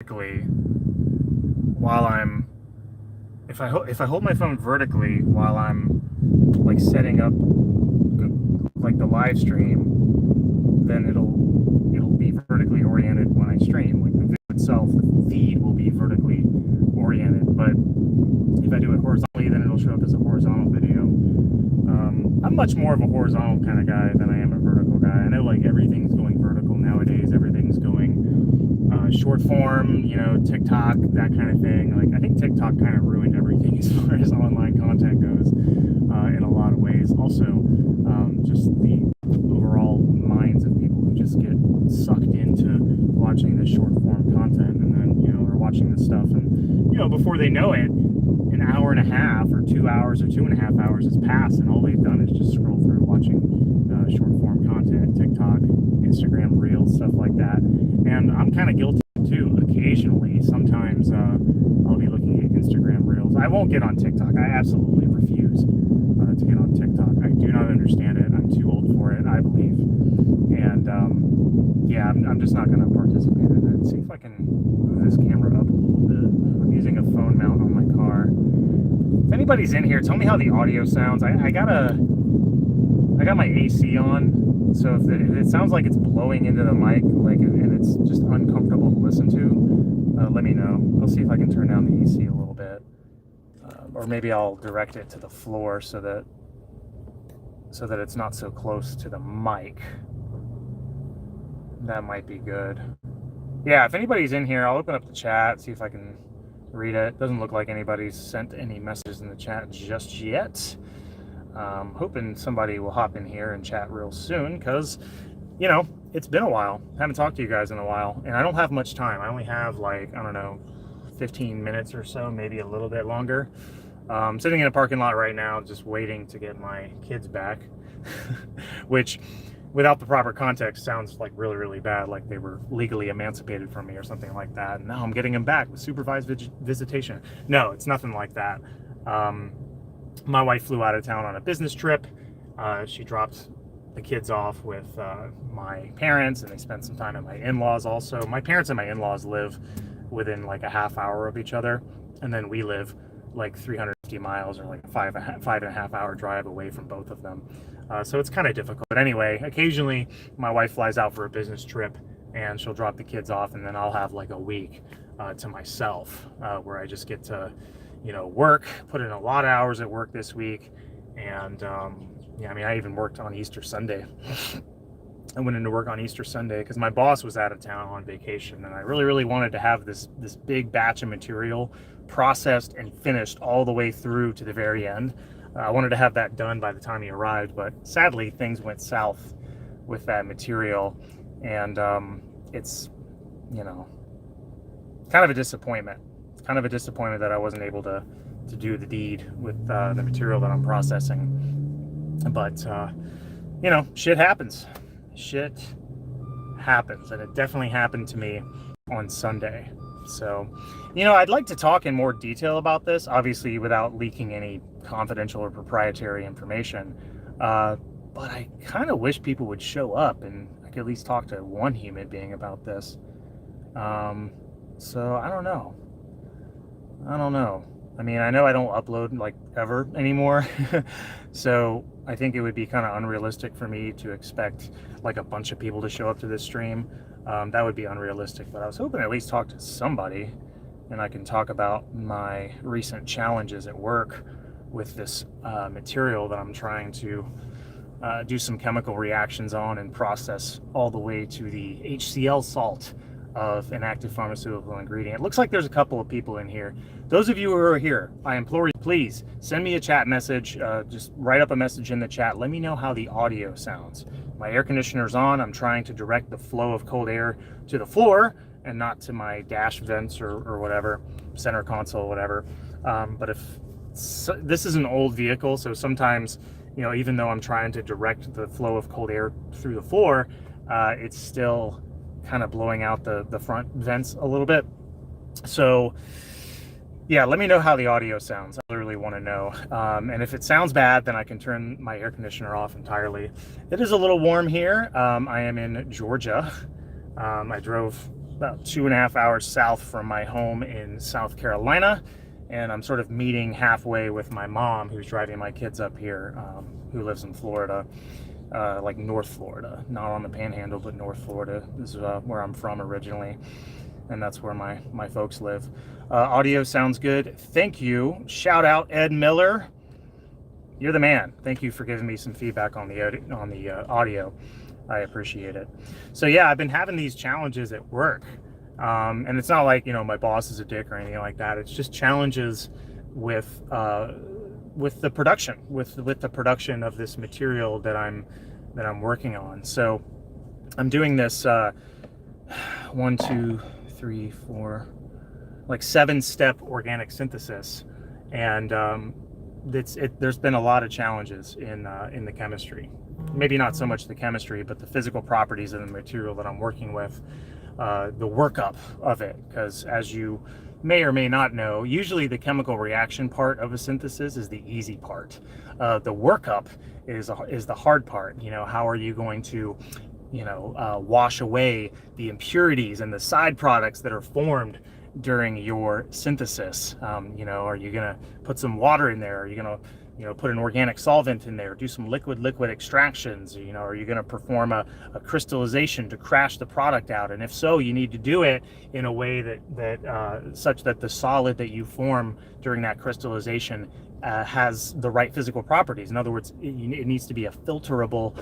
vertically while I'm if I hold my phone vertically while I'm like setting up like the live stream, then it'll be vertically oriented when I stream. Like the video itself, the feed will be vertically oriented. But if I do it horizontally, then it'll show up as a horizontal video. I'm much more of a horizontal kind of guy than I am a vertical guy. I know like everything's going vertical nowadays. Everything's going short form, TikTok, that kind of thing. Like I think TikTok kind of ruined everything as far as online content goes in a lot of ways. Also, just the overall minds of people who just get sucked into watching this short form content, and then are watching this stuff, and before they know it, an hour and a half or 2 hours or 2.5 hours has passed, and all they've done is just scroll through watching short form content, TikTok, Instagram Reels, stuff like that. And I'm kind of guilty too. Occasionally, sometimes I'll be looking at Instagram Reels. I won't get on TikTok. I absolutely refuse to get on TikTok. I do not understand it. I'm too old for it, I believe. And yeah, I'm just not going to participate in it. Let's see if I can move this camera up a little bit. I'm using a phone mount on my car. If anybody's in here, tell me how the audio sounds. I got my AC on, so if it sounds like it's blowing into the mic, and it's just uncomfortable to listen to, let me know. I'll see if I can turn down the AC a little bit, or maybe I'll direct it to the floor so that it's not so close to the mic. That might be good. Yeah, if anybody's in here, I'll open up the chat, see if I can read it. Doesn't look like anybody's sent any messages in the chat just yet. Hoping somebody will hop in here and chat real soon, because it's been a while. I haven't talked to you guys in a while, and I don't have much time. I only have 15 minutes or so, maybe a little bit longer. I'm sitting in a parking lot right now just waiting to get my kids back, which without the proper context sounds like really, really bad, like they were legally emancipated from me or something like that. And now I'm getting them back with supervised visitation. No, it's nothing like that. My wife flew out of town on a business trip. She dropped the kids off with my parents, and they spent some time at my in-laws also. My parents and my in-laws live within like a half hour of each other, and then we live like 350 miles or like a five and a half hour drive away from both of them. So it's kind of difficult. But anyway, occasionally my wife flies out for a business trip, and she'll drop the kids off, and then I'll have like a week to myself where I just get to work, put in a lot of hours at work this week. And yeah, I mean, I even worked on Easter Sunday. I went into work on Easter Sunday because my boss was out of town on vacation, and I really, really wanted to have this big batch of material processed and finished all the way through to the very end. I wanted to have that done by the time he arrived, but sadly things went south with that material, and it's kind of a disappointment. It's kind of a disappointment that I wasn't able to do the deed with the material that I'm processing. But shit happens. Shit happens, and it definitely happened to me on Sunday. So, I'd like to talk in more detail about this, obviously without leaking any confidential or proprietary information. But I kind of wish people would show up and I could at least talk to one human being about this. So I don't know. I mean, I know I don't upload like ever anymore. So I think it would be kind of unrealistic for me to expect like a bunch of people to show up to this stream. That would be unrealistic, but I was hoping to at least talk to somebody, and I can talk about my recent challenges at work with this material that I'm trying to do some chemical reactions on and process all the way to the HCl salt of an active pharmaceutical ingredient. It looks like there's a couple of people in here. Those of you who are here, I implore you, please send me a chat message. Just write up a message in the chat. Let me know how the audio sounds. My air conditioner's on. I'm trying to direct the flow of cold air to the floor and not to my dash vents or whatever, center console, whatever. But this is an old vehicle, so sometimes, even though I'm trying to direct the flow of cold air through the floor, it's still kind of blowing out the front vents a little bit. So yeah, let me know how the audio sounds. I really want to know. And if it sounds bad, then I can turn my air conditioner off entirely. It is a little warm here. I am in Georgia. I drove about 2.5 hours south from my home in South Carolina, and I'm sort of meeting halfway with my mom, who's driving my kids up here, who lives in Florida, like North Florida, not on the Panhandle, but North Florida is where I'm from originally, and that's where my folks live. Audio sounds good. Thank you. Shout out Ed Miller. You're the man. Thank you for giving me some feedback on the audio. I appreciate it. So yeah, I've been having these challenges at work, and it's not like, you know, my boss is a dick or anything like that. It's just challenges with the production, with the production of this material that I'm working on. So I'm doing this 1, 2, 3, 4, like 7-step organic synthesis, and there's been a lot of challenges in the chemistry. Maybe not so much the chemistry, but the physical properties of the material that I'm working with, the workup of it. Because as you may or may not know, usually the chemical reaction part of a synthesis is the easy part. The workup is the hard part. You know, how are you going to, you know, wash away the impurities and the side products that are formed during your synthesis? You know, are you gonna put some water in there? Are you gonna, you know, put an organic solvent in there, do some liquid extractions? You know, are you gonna perform a crystallization to crash the product out? And if so, you need to do it in a way that such that the solid that you form during that crystallization has the right physical properties. In other words, it needs to be a filterable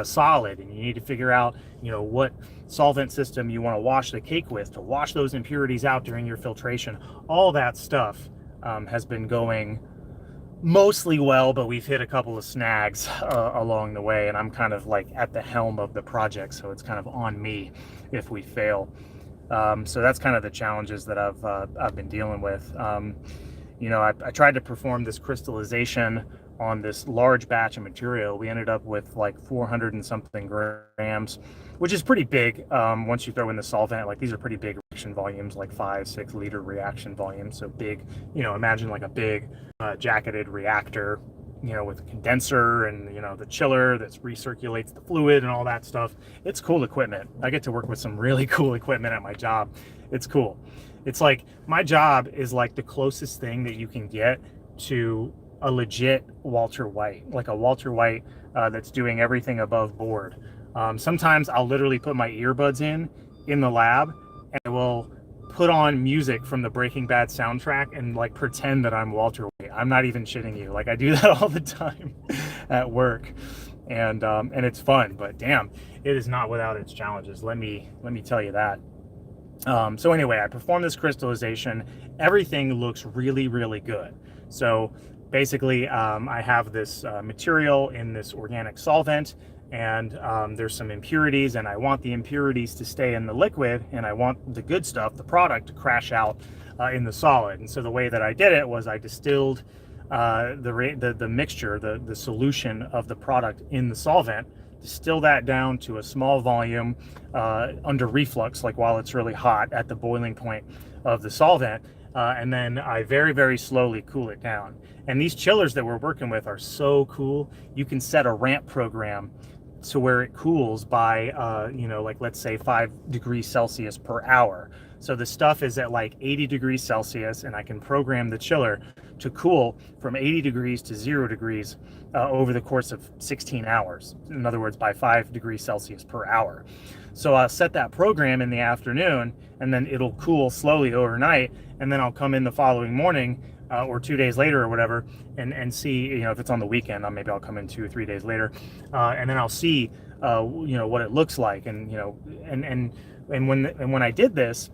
solid, and you need to figure out, you know, what solvent system you want to wash the cake with to wash those impurities out during your filtration. All that stuff has been going mostly well, but we've hit a couple of snags along the way, and I'm kind of like at the helm of the project, so it's kind of on me if we fail. So that's kind of the challenges that I've been dealing with. You know, I tried to perform this crystallization on this large batch of material. We ended up with like 400 and something grams, which is pretty big. Once you throw in the solvent, like these are pretty big reaction volumes, like 5-6 liter reaction volumes. So big, you know, imagine like a big jacketed reactor, you know, with a condenser and, you know, the chiller that recirculates the fluid and all that stuff. It's cool equipment. I get to work with some really cool equipment at my job. It's cool. It's like my job is like the closest thing that you can get to a legit Walter White, like a Walter White that's doing everything above board. Sometimes I'll literally put my earbuds in the lab, and I will put on music from the Breaking Bad soundtrack and like pretend that I'm Walter White. I'm not even shitting you. Like I do that all the time at work, and it's fun. But damn, it is not without its challenges. Let me tell you that. So anyway, I performed this crystallization. Everything looks really, really good. So basically, I have this material in this organic solvent, and there's some impurities, and I want the impurities to stay in the liquid, and I want the good stuff, the product, to crash out in the solid. And so the way that I did it was I distilled the mixture, the solution of the product in the solvent, distill that down to a small volume under reflux, like while it's really hot at the boiling point of the solvent, and then I very, very slowly cool it down. And these chillers that we're working with are so cool. You can set a ramp program to where it cools by, you know, like let's say 5 degrees Celsius per hour. So the stuff is at like 80 degrees Celsius, and I can program the chiller to cool from 80 degrees to 0 degrees over the course of 16 hours. In other words, by 5 degrees Celsius per hour. So I'll set that program in the afternoon, and then it'll cool slowly overnight, and then I'll come in the following morning or 2 days later or whatever, and see, you know, if it's on the weekend, maybe I'll come in 2 or 3 days later, and then I'll see, you know, what it looks like, and you know, and when I did this,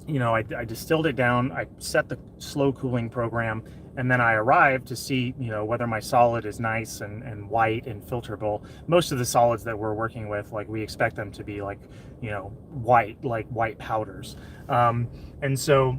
you know, I distilled it down, I set the slow cooling program, and then I arrived to see, you know, whether my solid is nice and white and filterable. Most of the solids that we're working with, like, we expect them to be like, you know, white, like white powders. And so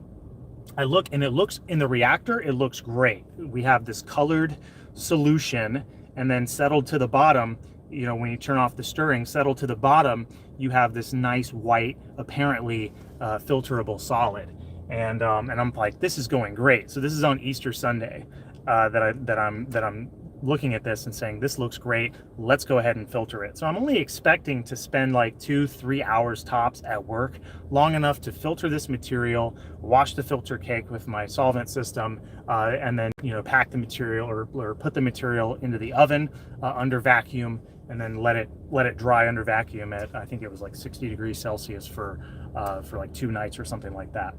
I look, and it looks, in the reactor, it looks great. We have this colored solution, and then settled to the bottom, you know, when you turn off the stirring, settled to the bottom, you have this nice white, apparently filterable solid. And I'm like, this is going great. So this is on Easter Sunday that I'm looking at this and saying, this looks great, let's go ahead and filter it. So I'm only expecting to spend like 2-3 hours tops at work, long enough to filter this material, wash the filter cake with my solvent system, and then, you know, pack the material or put the material into the oven under vacuum, and then let it dry under vacuum at, I think it was like 60 degrees Celsius for like 2 nights or something like that.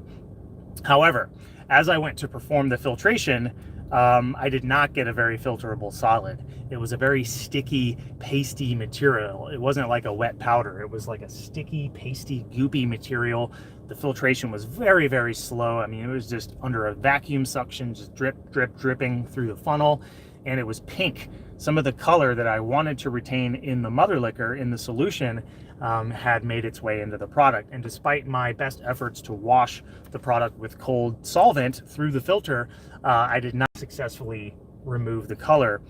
However, as I went to perform the filtration, I did not get a very filterable solid. It was a very sticky, pasty material. It wasn't like a wet powder. It was like a sticky, pasty, goopy material. The filtration was very, very slow. I mean, it was just under a vacuum suction, just drip, drip, dripping through the funnel. And it was pink. Some of the color that I wanted to retain in the mother liquor, in the solution, had made its way into the product. And despite my best efforts to wash the product with cold solvent through the filter, I did not successfully remove the color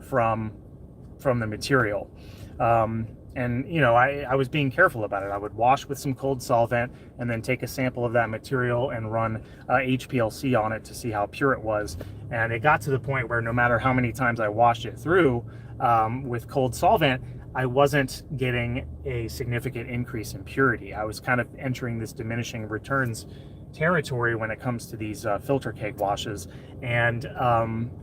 from the material. And you know, I was being careful about it. I would wash with some cold solvent and then take a sample of that material and run HPLC on it to see how pure it was. And it got to the point where no matter how many times I washed it through with cold solvent, I wasn't getting a significant increase in purity. I was kind of entering this diminishing returns territory when it comes to these filter cake washes. And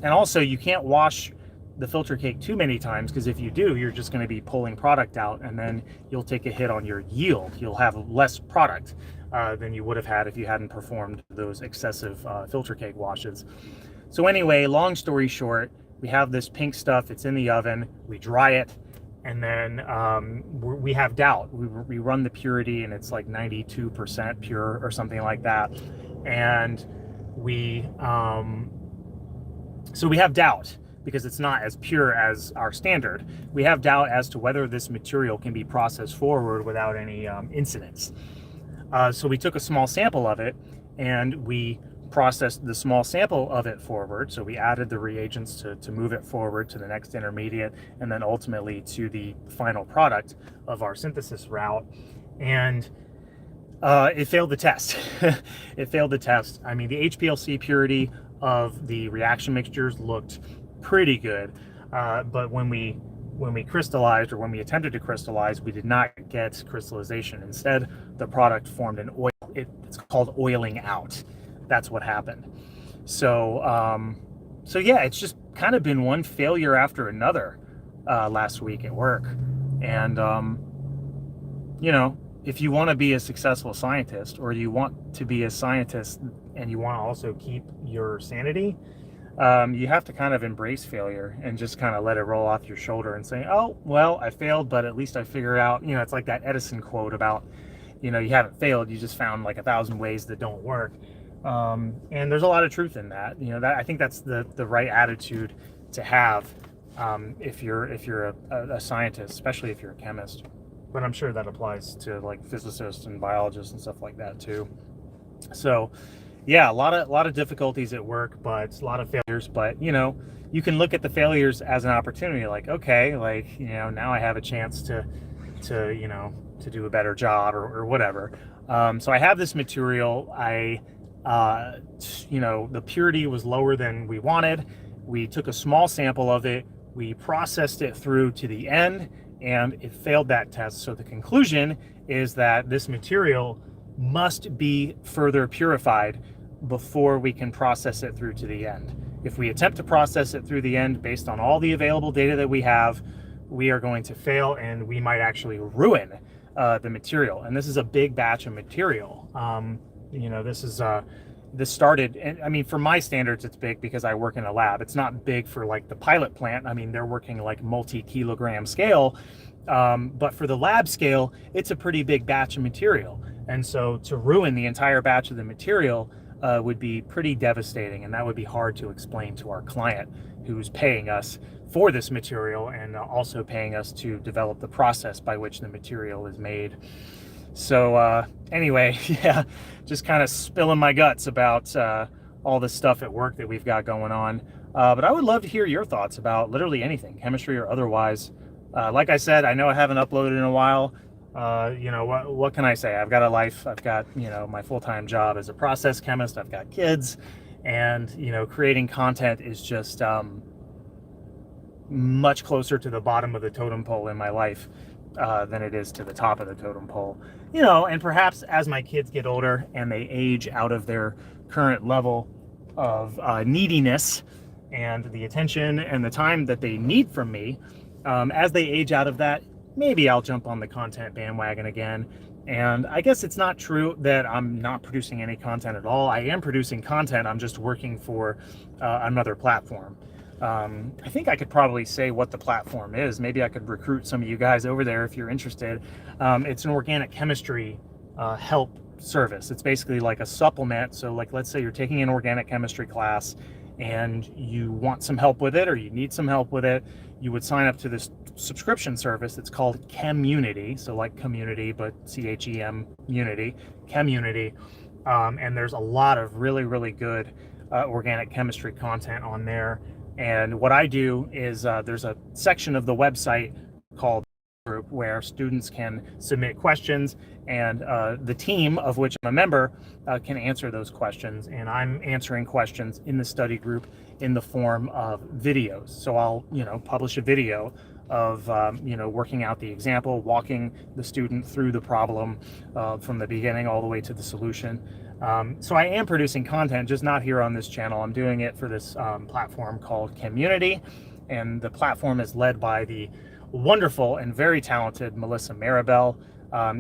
also, you can't wash the filter cake too many times, because if you do, you're just going to be pulling product out, and then you'll take a hit on your yield. You'll have less product than you would have had if you hadn't performed those excessive filter cake washes. So anyway, long story short, we have this pink stuff. It's in the oven. We dry it, and then we have doubt. We run the purity, and it's like 92% pure or something like that. And so we have doubt, because it's not as pure as our standard. We have doubt as to whether this material can be processed forward without any incidents. So we took a small sample of it, and we processed the small sample of it forward. So we added the reagents to move it forward to the next intermediate, and then ultimately to the final product of our synthesis route. And it failed the test. It failed the test. I mean, the HPLC purity of the reaction mixtures looked pretty good, but when we crystallized, or when we attempted to crystallize, we did not get crystallization. Instead, the product formed an oil. It's called oiling out. That's what happened. So so yeah, it's just kind of been one failure after another last week at work. And you know, if you want to be a successful scientist, or you want to be a scientist and you want to also keep your sanity, you have to kind of embrace failure and just kind of let it roll off your shoulder and say, oh, well, I failed, but at least I figured out, you know, it's like that Edison quote about, you know, you haven't failed, you just found like 1,000 ways that don't work. And there's a lot of truth in that. You know, that I think that's the right attitude to have if you're a scientist, especially if you're a chemist. But I'm sure that applies to like physicists and biologists and stuff like that too. So yeah, a lot of difficulties at work, but a lot of failures. But you know, you can look at the failures as an opportunity. Like, okay, like, you know, now I have a chance to you know, to do a better job or whatever. So I have this material. You know, the purity was lower than we wanted. We took a small sample of it. We processed it through to the end, and it failed that test. So the conclusion is that this material must be further purified before we can process it through to the end. If we attempt to process it through the end based on all the available data that we have, we are going to fail, and we might actually ruin the material. And this is a big batch of material. You know, this started, and I mean, for my standards, it's big because I work in a lab. It's not big for like the pilot plant. I mean, they're working like multi-kilogram scale, but for the lab scale, it's a pretty big batch of material. And so to ruin the entire batch of the material would be pretty devastating, and that would be hard to explain to our client, who's paying us for this material and also paying us to develop the process by which the material is made. So anyway, yeah, just kind of spilling my guts about all this stuff at work that we've got going on. But I would love to hear your thoughts about literally anything, chemistry or otherwise. Like I said, I know I haven't uploaded in a while. You know, what can I say? I've got a life. I've got, you know, my full-time job as a process chemist. I've got kids, and, you know, creating content is just, much closer to the bottom of the totem pole in my life than it is to the top of the totem pole. You know, and perhaps as my kids get older and they age out of their current level of neediness and the attention and the time that they need from me, as they age out of that, maybe I'll jump on the content bandwagon again. And I guess it's not true that I'm not producing any content at all. I am producing content. I'm just working for another platform. I think I could probably say what the platform is. Maybe I could recruit some of you guys over there if you're interested. It's an organic chemistry help service. It's basically like a supplement. So like, let's say you're taking an organic chemistry class and you want some help with it, or you need some help with it, you would sign up to this subscription service. It's called Chemunity. So like community, but CHEM unity, Chemunity. And there's a lot of really, really good organic chemistry content on there. And what I do is there's a section of the website called group where students can submit questions, and the team of which I'm a member can answer those questions. And I'm answering questions in the study group in the form of videos. So I'll, publish a video of, working out the example, walking the student through the problem from the beginning all the way to the solution. So I am producing content, just not here on this channel. I'm doing it for this platform called Chemunity, and the platform is led by the wonderful and very talented Melissa Maribel.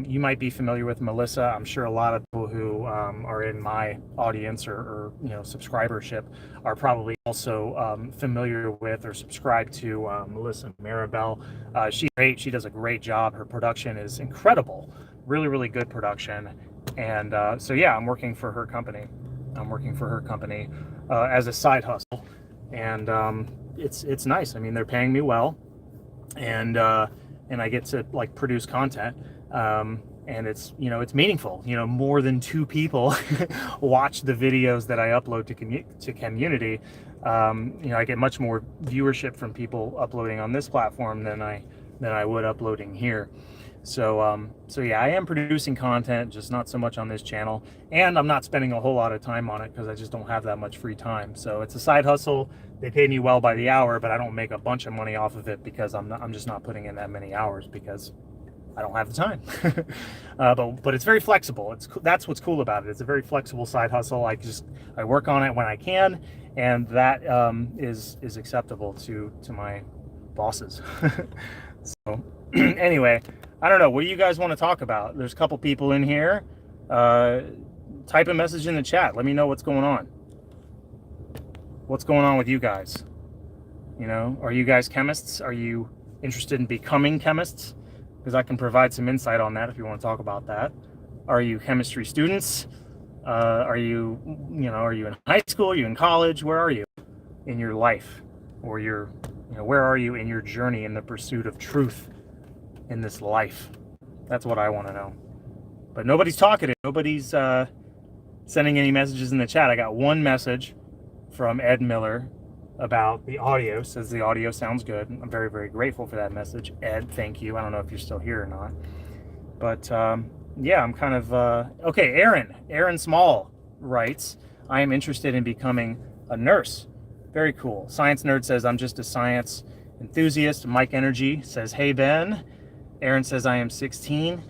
You might be familiar with Melissa. I'm sure a lot of people who are in my audience or subscribership are probably also familiar with or subscribed to Melissa Maribel. She's great. She does a great job. Her production is incredible. Really, really good production. And so yeah, I'm working for her company. As a side hustle, and it's nice. I mean, they're paying me well, and I get to like produce content, and it's it's meaningful. More than 2 people watch the videos that I upload to Chemunity. I get much more viewership from people uploading on this platform than I would uploading here. So yeah, I am producing content, just not so much on this channel, and I'm not spending a whole lot of time on it because I just don't have that much free time. So it's a side hustle. They pay me well by the hour, but I don't make a bunch of money off of it because I'm just not putting in that many hours because I don't have the time. But it's very flexible. That's what's cool about it. It's a very flexible side hustle. I work on it when I can, and that is acceptable to my bosses. So anyway, I don't know. What do you guys want to talk about? There's a couple people in here. Type a message in the chat. Let me know what's going on. What's going on with you guys? Are you guys chemists? Are you interested in becoming chemists? Because I can provide some insight on that if you want to talk about that. Are you chemistry students? Are you in high school? Are you in college? Where are you in your life? Or where are you in your journey in the pursuit of truth in this life? That's what I want to know. But nobody's talking. Nobody's sending any messages in the chat. I got one message from Ed Miller about the audio. Says the audio sounds good. I'm very, very grateful for that message. Ed, thank you. I don't know if you're still here or not. But yeah, I'm kind of... okay, Aaron Small writes, I am interested in becoming a nurse. Very cool. Science Nerd says, I'm just a science enthusiast. Mike Energy says, hey, Ben. Aaron says, I am 16.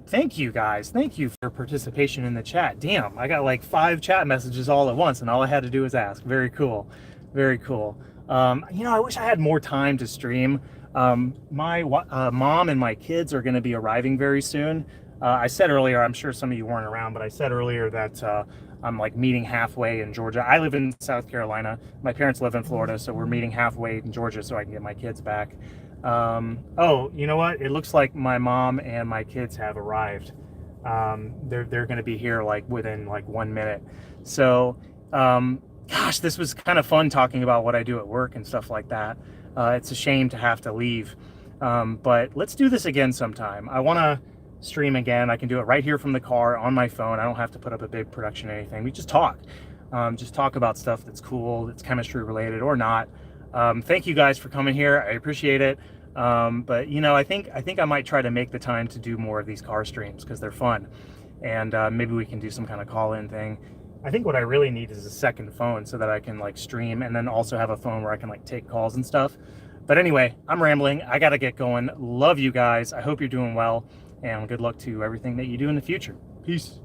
Thank you, guys. Thank you for participation in the chat. Damn, I got like 5 chat messages all at once, and all I had to do was ask. Very cool. Very cool. I wish I had more time to stream. My mom and my kids are going to be arriving very soon. I said earlier, I'm sure some of you weren't around, but I said earlier that I'm like meeting halfway in Georgia. I live in South Carolina. My parents live in Florida, so we're meeting halfway in Georgia so I can get my kids back. Oh, you know what? It looks like my mom and my kids have arrived. They're going to be here like within like 1 minute. So, gosh, this was kind of fun talking about what I do at work and stuff like that. It's a shame to have to leave. But let's do this again sometime. I want to stream again. I can do it right here from the car on my phone. I don't have to put up a big production or anything. We just talk about stuff that's cool, that's chemistry related or not. Thank you guys for coming here. I appreciate it. But I think I might try to make the time to do more of these car streams because they're fun, and maybe we can do some kind of call-in thing. I think what I really need is a second phone so that I can like stream and then also have a phone where I can like take calls and stuff. But anyway, I'm rambling. I got to get going. Love you guys. I hope you're doing well, and good luck to everything that you do in the future. Peace.